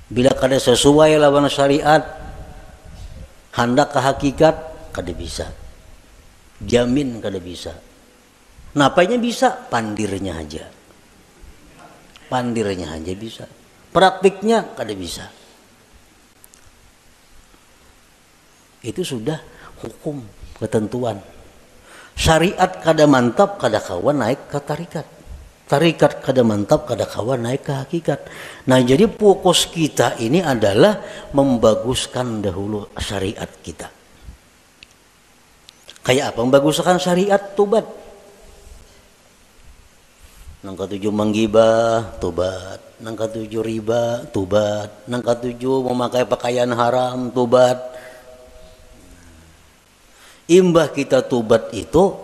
Bila kada sesuai lawan syariat, hendak ke hakikat, kada bisa. Jamin kada bisa. Napanya bisa? Pandirnya aja. Pandirnya aja bisa. Praktiknya kada bisa. Itu sudah hukum, ketentuan. Syariat kada mantap, kada kawan naik ke tarikat. Tarikat kada mantap, kada kawan naik ke hakikat. Nah, jadi fokus kita ini adalah membaguskan dahulu syariat kita. Kayak apa membaguskan syariat? Tobat. Nang ketujuh menggibah, tobat. Nang ketujuh riba, tobat. Nang ketujuh memakai pakaian haram, tobat. Imbah kita tobat itu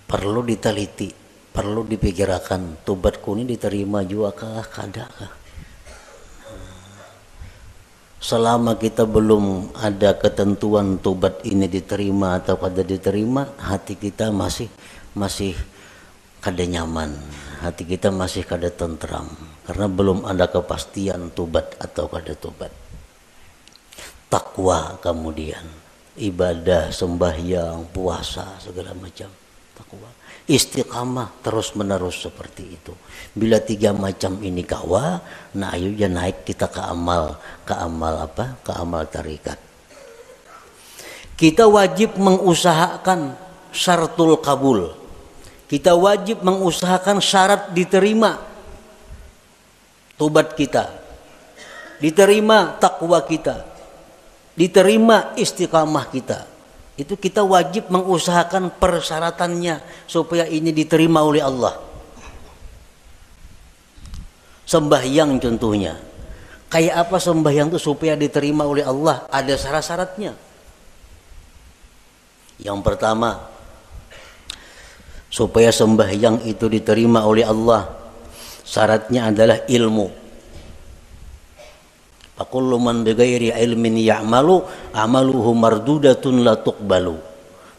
perlu diteliti, perlu dipikirkan, tobatku ini diterima juga kah, kada kah? Selama kita belum ada ketentuan tobat ini diterima atau kada diterima, hati kita masih kada nyaman, hati kita masih kada tentram, karena belum ada kepastian tobat atau kada tobat. Takwa kemudian, ibadah, sembahyang, puasa, segala macam. Takwa, istiqamah terus menerus seperti itu. Bila tiga macam ini kawa, nah ayo ya naik kita ke amal apa? Ke amal tarikat. Kita wajib mengusahakan syaratul kabul. Kita wajib mengusahakan syarat diterima tobat kita, diterima takwa kita, diterima istiqamah kita. Itu kita wajib mengusahakan persyaratannya supaya ini diterima oleh Allah. Sembahyang contohnya. Kayak apa sembahyang itu supaya diterima oleh Allah? Ada syarat-syaratnya. Yang pertama, supaya sembahyang itu diterima oleh Allah, syaratnya adalah ilmu. Fakullu man bighairi ilmin ya'malu amaluhu mardudatun la tuqbalu.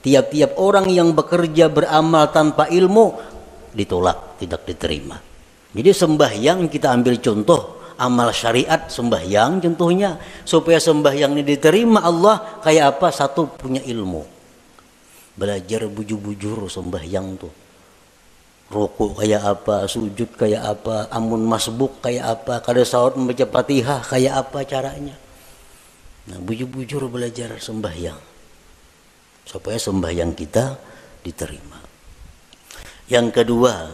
Tiap-tiap orang yang bekerja beramal tanpa ilmu ditolak, tidak diterima. Jadi sembahyang kita ambil contoh amal syariat, sembahyang contohnya, supaya sembahyang ini diterima Allah kayak apa? Satu, punya ilmu. Belajar bujur-bujur sembahyang tuh. Rukuk kayak apa, sujud kayak apa, amun masbuk kayak apa, kada salat membaca Fatihah kayak apa caranya. Nah, bujur-bujur belajar sembahyang supaya sembahyang kita diterima. Yang kedua,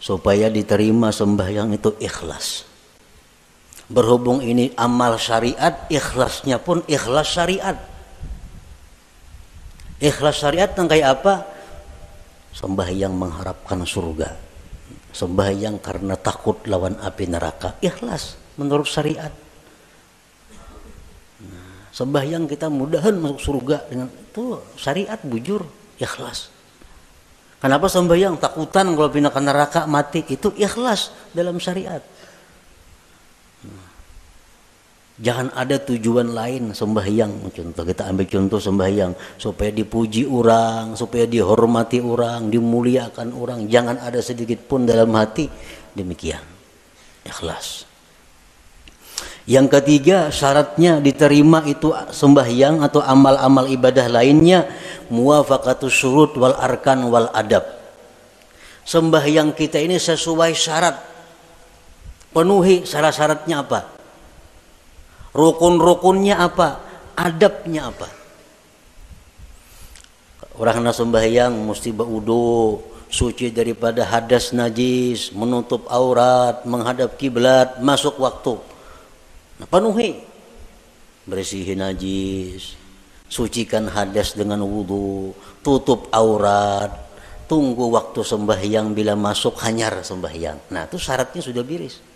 supaya diterima sembahyang itu ikhlas. Berhubung ini amal syariat, ikhlasnya pun ikhlas syariat. Ikhlas syariat yang kayak apa? Sembahyang mengharapkan surga, sembahyang karena takut lawan api neraka, ikhlas menurut syariat. Nah, sembahyang kita mudahan masuk surga dengan itu syariat, bujur, ikhlas. Kenapa sembahyang? Takutan kalau pindah ke neraka mati, itu ikhlas dalam syariat. Jangan ada tujuan lain sembahyang. Contoh, kita ambil contoh sembahyang supaya dipuji orang, supaya dihormati orang, dimuliakan orang. Jangan ada sedikit pun dalam hati demikian. Ikhlas. Yang ketiga, syaratnya diterima itu sembahyang atau amal-amal ibadah lainnya, muwafaqatus syurut wal arkan wal adab. Sembahyang kita ini sesuai syarat. Penuhi syarat-syaratnya apa? Rukun-rukunnya apa? Adabnya apa? Orang hendak sembahyang mesti berwudu, suci daripada hadas najis, menutup aurat, menghadap kiblat, masuk waktu. Nah, penuhi. Bersihin najis, sucikan hadas dengan wudu, tutup aurat, tunggu waktu sembahyang, bila masuk hanyar sembahyang. Nah, itu syaratnya sudah biris.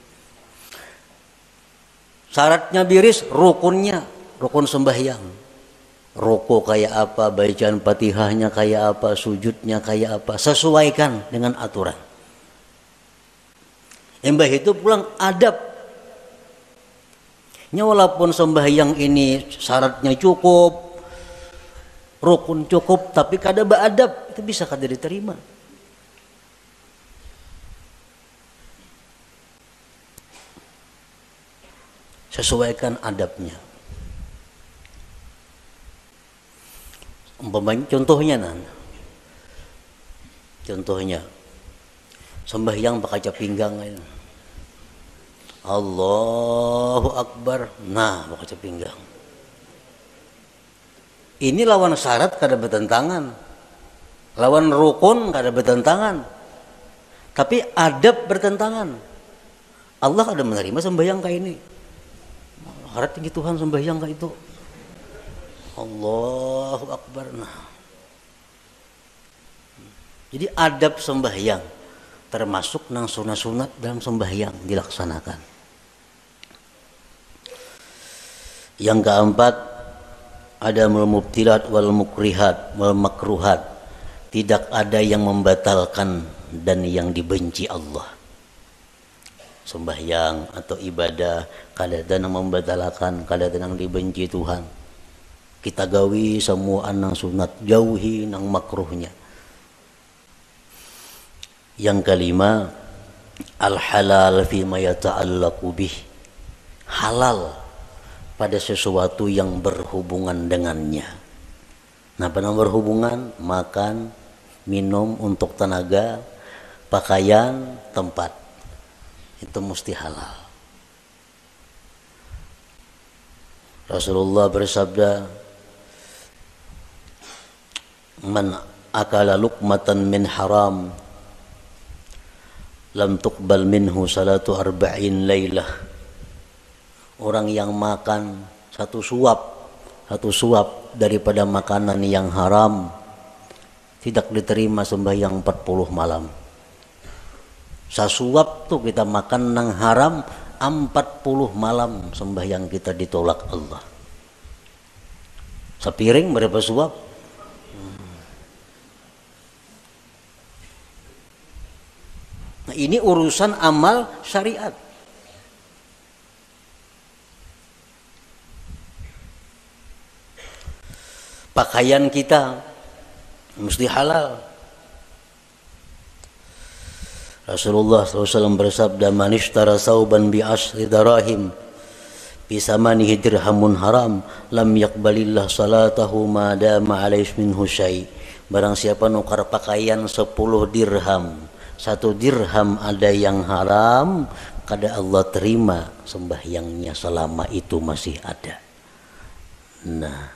Syaratnya biris, rukunnya, rukun sembahyang. Rukuk kayak apa, bacaan Fatihahnya kayak apa, sujudnya kayak apa, sesuaikan dengan aturan. Embah itu pulang adab. Walaupun sembahyang ini syaratnya cukup, rukun cukup, tapi kada beadab, itu bisa kada diterima. Sesuaikan adabnya. Umpamanya contohnya sembahyang pakai pinggang aja. Allahu Akbar, nah pakai pinggang. Ini lawan syarat kada bertentangan, lawan rukun kada bertentangan, tapi adab bertentangan. Allah kada menerima sembahyang kayak ini. Harap tinggi Tuhan sembahyang kayak itu. Allahu Akbar. Nah, jadi adab sembahyang termasuk nang sunat-sunat dalam sembahyang dilaksanakan. Yang keempat, ada mubtilat wal mukrihat wal makruhat. Tidak ada yang membatalkan dan yang dibenci Allah. Sembahyang atau ibadah kadang-kadang membatalkan, kadang-kadang dibenci Tuhan. Kita gawi semua nang sunat, jauhi nang makruhnya. Yang kelima, al halal fi ma yata'allaqu bih. Halal pada sesuatu yang berhubungan dengannya. Nah, pada berhubungan, makan, minum untuk tenaga, pakaian, tempat, itu mesti halal. Rasulullah bersabda, man akala luqmatan min haram lam tuqbal minhu salatu arba'in laylah. Orang yang makan satu suap daripada makanan yang haram tidak diterima sembahyang 40 malam. Sasuap tuh kita makan nang haram 40 malam sembahyang kita ditolak Allah. Sepiring berapa suap? Nah, ini urusan amal syariat. Pakaian kita mesti halal. Rasulullah SAW bersabda, man ishtara sauban bi ashri darahim bi samanihi dirhamun haram lam yaqbalillah salatahu ma dama alaihi minhu syai. Barang siapa nukar pakaian 10 dirham, 1 dirham ada yang haram, kada Allah terima sembahyangnya selama itu masih ada. Nah,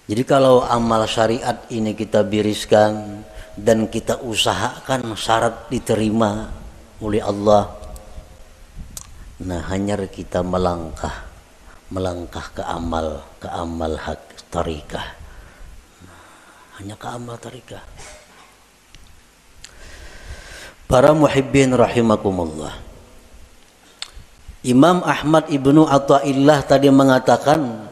jadi kalau amal syariat ini kita biriskan dan kita usahakan syarat diterima oleh Allah, nah hanya kita melangkah ke amal hak tarikah, hanya ke amal tarikah. Para muhibbin rahimakumullah, Imam Ahmad ibnu Athaillah tadi mengatakan,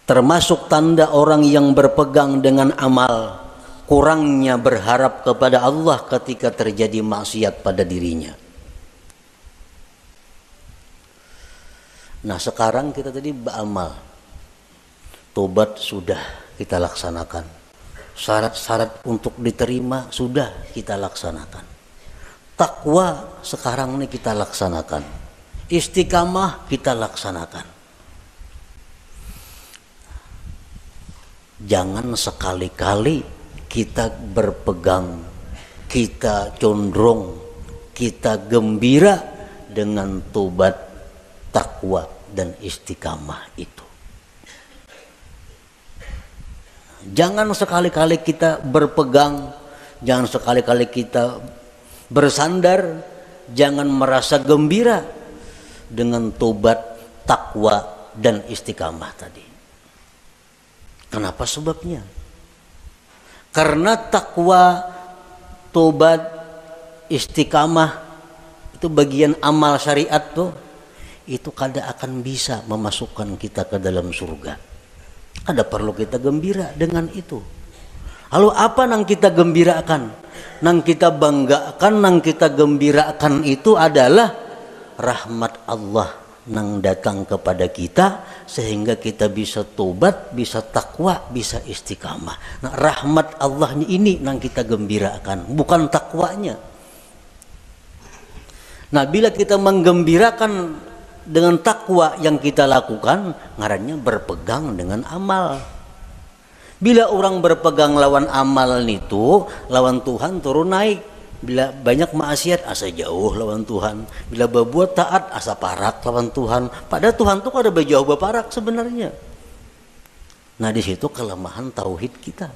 termasuk tanda orang yang berpegang dengan amal, kurangnya berharap kepada Allah ketika terjadi maksiat pada dirinya. Nah, sekarang kita tadi beramal, tobat sudah kita laksanakan, syarat-syarat untuk diterima sudah kita laksanakan, takwa sekarang ini kita laksanakan, istiqamah kita laksanakan. Jangan sekali-kali kita berpegang, kita condong, kita gembira dengan tobat, takwa, dan istiqamah itu. Jangan sekali-kali kita berpegang, jangan sekali-kali kita bersandar, jangan merasa gembira dengan tobat, takwa, dan istiqamah tadi. Kenapa sebabnya? Karena takwa, tobat, istiqamah itu bagian amal syariat tuh, itu kada akan bisa memasukkan kita ke dalam surga. Kada perlu kita gembira dengan itu. Lalu apa nang kita gembirakan? Nang kita banggakan, nang kita gembirakan itu adalah rahmat Allah nang datang kepada kita sehingga kita bisa tobat, bisa takwa, bisa istiqamah. Nah, rahmat Allahnya ini nang kita gembirakan, bukan takwanya. Nah, bila kita menggembirakan dengan takwa yang kita lakukan, ngarannya berpegang dengan amal. Bila orang berpegang lawan amal itu, lawan Tuhan turun naik. Bila banyak maksiat, asa jauh lawan Tuhan. Bila berbuat taat, asa parak lawan Tuhan. Padahal Tuhan tuh ada berjauh berparak sebenarnya. Nah, di situ kelemahan tauhid kita.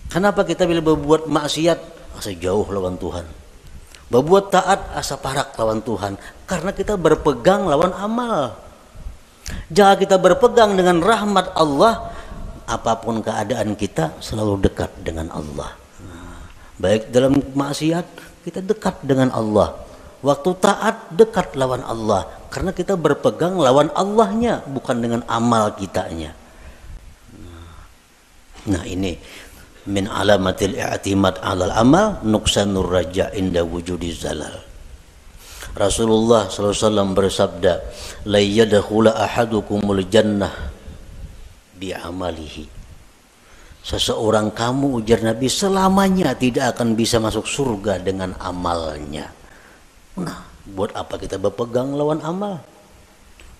Kenapa kita bila berbuat maksiat, asa jauh lawan Tuhan? Berbuat taat, asa parak lawan Tuhan. Karena kita berpegang lawan amal. Jika kita berpegang dengan rahmat Allah, apapun keadaan kita selalu dekat dengan Allah. Baik dalam maksiat kita dekat dengan Allah, waktu taat dekat lawan Allah, karena kita berpegang lawan Allahnya, bukan dengan amal kitanya. Nah, ini min alamatil i'timad 'alal amal nuqsanur raja inda wujudi zalal. Rasulullah SAW bersabda, la yadkhula ahadukumul jannah bi amalihi. Seseorang kamu, ujar Nabi, selamanya tidak akan bisa masuk surga dengan amalnya. Nah, buat apa kita berpegang lawan amal?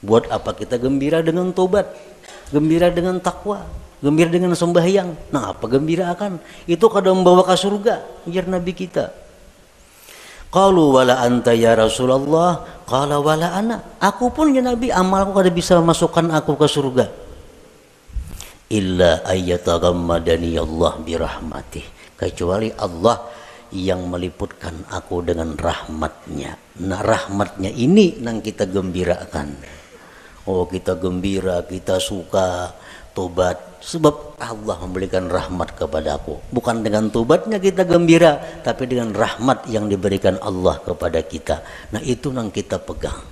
Buat apa kita gembira dengan tobat, gembira dengan takwa, gembira dengan sembahyang? Nah, apa gembira akan? Itu kadang membawa ke surga, ujar Nabi kita. Qalu wala anta ya Rasulullah, qala wala ana. Aku pun ya Nabi, amalku kada bisa masukkan aku ke surga. Illa ayyataghammadani Allah birahmatih, kecuali Allah yang meliputkan aku dengan rahmatnya. Nah, rahmatnya ini yang kita gembirakan. Oh, kita gembira, kita suka tobat sebab Allah memberikan rahmat kepada aku. Bukan dengan tobatnya kita gembira, tapi dengan rahmat yang diberikan Allah kepada kita. Nah, itu yang kita pegang.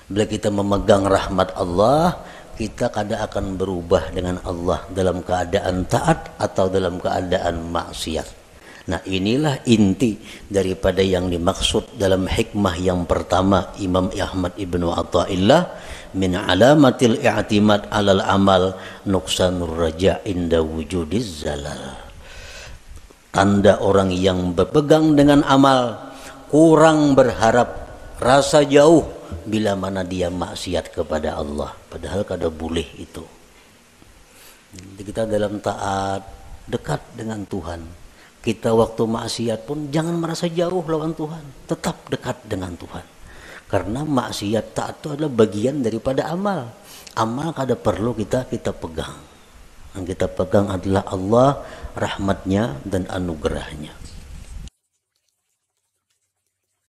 Bila kita memegang rahmat Allah, kita kada akan berubah dengan Allah dalam keadaan taat atau dalam keadaan maksiat. Nah, inilah inti daripada yang dimaksud dalam hikmah yang pertama Imam Ahmad Ibnu Athaillah, min alamatil i'timad 'alal amal nuqsanur raja inda wujudiz zalal. Tanda orang yang berpegang dengan amal, kurang berharap, rasa jauh bila mana dia maksiat kepada Allah, padahal kada boleh itu. Jadi kita dalam taat dekat dengan Tuhan. Kita waktu maksiat pun jangan merasa jauh lawan Tuhan, tetap dekat dengan Tuhan. Karena maksiat taat itu adalah bagian daripada amal. Amal kada perlu kita pegang. Yang kita pegang adalah Allah, rahmatnya dan anugerahnya.